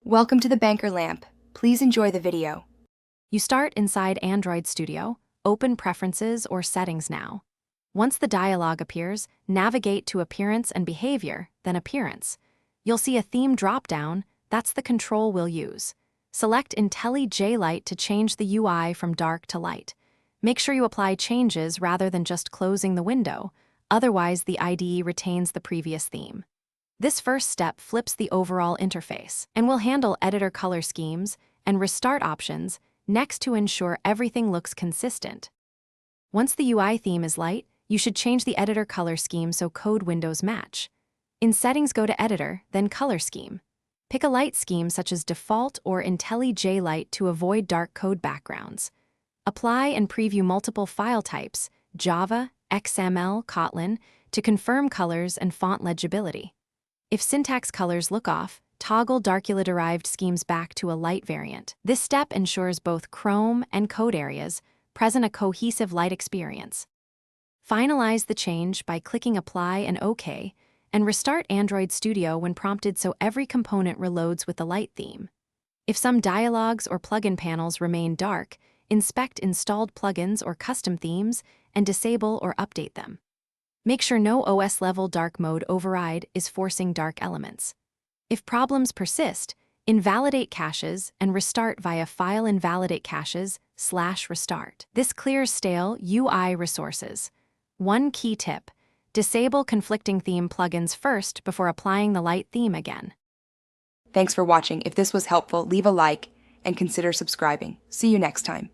Welcome to the Banker Lamp. Please enjoy the video. You start inside Android Studio, open Preferences or Settings now. Once the dialog appears, navigate to Appearance and Behavior, then Appearance. You'll see a theme drop-down. That's the control we'll use. Select IntelliJ Light to change the UI from dark to light. Make sure you apply changes rather than just closing the window, otherwise the IDE retains the previous theme. This first step flips the overall interface, and will handle editor color schemes and restart options next to ensure everything looks consistent. Once the UI theme is light, you should change the editor color scheme so code windows match. In Settings, go to Editor, then Color Scheme. Pick a light scheme such as Default or IntelliJ Light to avoid dark code backgrounds. Apply and preview multiple file types, Java, XML, Kotlin, to confirm colors and font legibility. If syntax colors look off, toggle Darkula-derived schemes back to a light variant. This step ensures both Chrome and code areas present a cohesive light experience. Finalize the change by clicking Apply and OK, and restart Android Studio when prompted so every component reloads with the light theme. If some dialogues or plugin panels remain dark, inspect installed plugins or custom themes and disable or update them. Make sure no OS-level dark mode override is forcing dark elements. If problems persist, invalidate caches and restart via File Invalidate Caches/Restart. This clears stale UI resources. One key tip: disable conflicting theme plugins first before applying the light theme again. Thanks for watching. If this was helpful, leave a like and consider subscribing. See you next time.